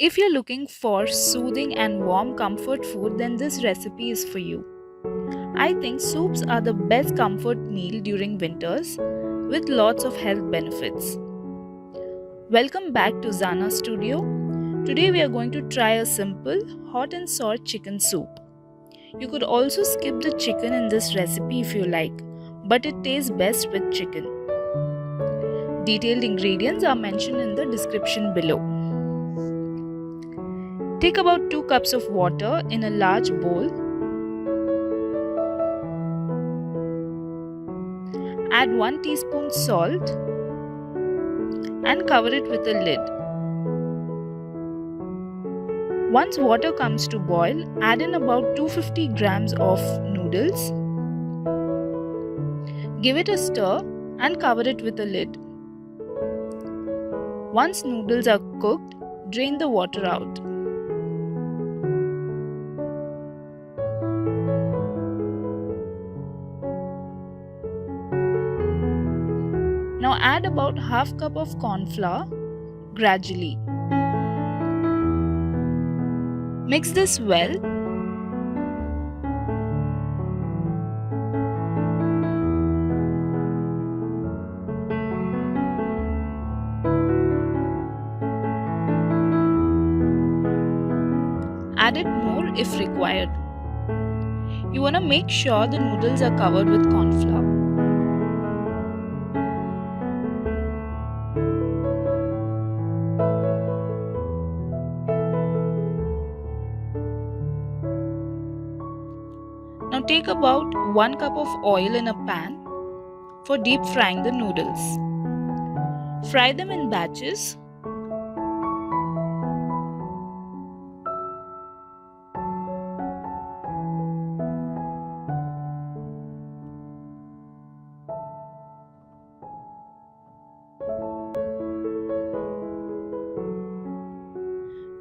If you're looking for soothing and warm comfort food, then this recipe is for you. I think soups are the best comfort meal during winters with lots of health benefits. Welcome back to Zana Studio. Today we are going to try a simple hot and sour chicken soup. You could also skip the chicken in this recipe if you like, but it tastes best with chicken. Detailed ingredients are mentioned in the description below. Take about 2 cups of water in a large bowl. Add 1 teaspoon salt and cover it with a lid. Once water comes to boil, add in about 250 grams of noodles. Give it a stir and cover it with a lid. Once noodles are cooked, drain the water out. Now add about half cup of corn flour gradually. Mix this well. Add it more if required. You want to make sure the noodles are covered with corn flour. Now take about 1 cup of oil in a pan for deep frying the noodles. Fry them in batches.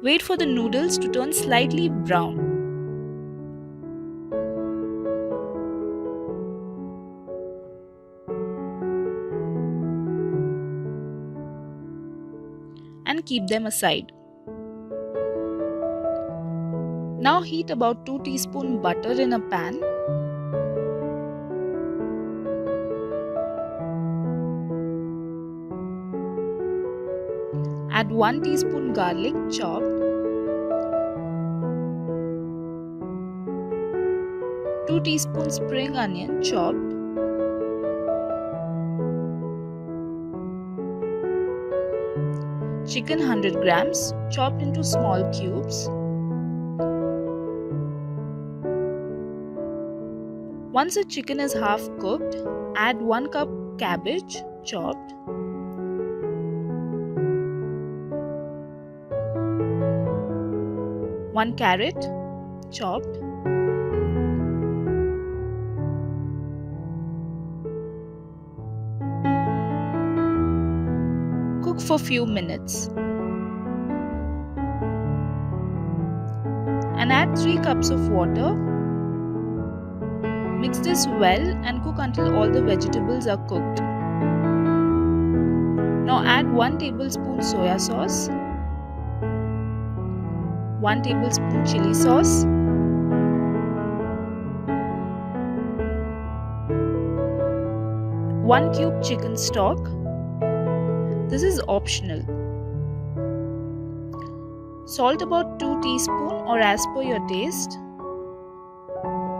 Wait for the noodles to turn slightly brown. And keep them aside. Now heat about 2 teaspoon butter in a pan. Add 1 teaspoon garlic chopped, 2 teaspoon spring onion chopped, chicken 100 grams chopped into small cubes. Once the chicken is half cooked, add 1 cup cabbage chopped, 1 carrot chopped, cook for few minutes and add 3 cups of water. Mix this well and cook until all the vegetables are cooked. Now add 1 tablespoon soya sauce, 1 tablespoon chili sauce, 1 cube chicken stock. This is optional. Salt about 2 teaspoon or as per your taste.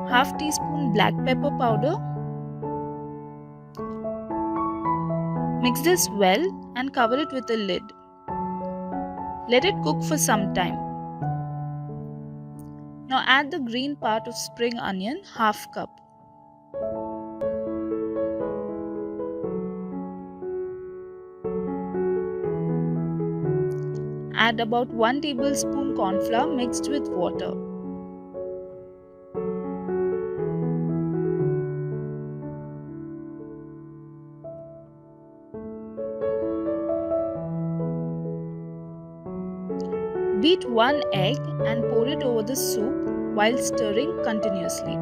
Half teaspoon black pepper powder. Mix this well and cover it with a lid. Let it cook for some time. Now add the green part of spring onion, half cup. Add about 1 tablespoon corn flour mixed with water. Beat 1 egg and pour it over the soup while stirring continuously.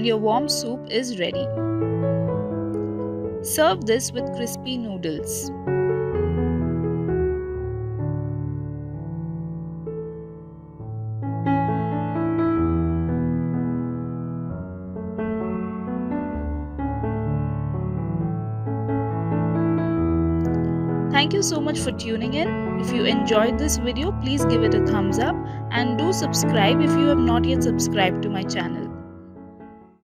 and your warm soup is ready. Serve this with crispy noodles. Thank you so much for tuning in. If you enjoyed this video, please give it a thumbs up and do subscribe if you have not yet subscribed to my channel.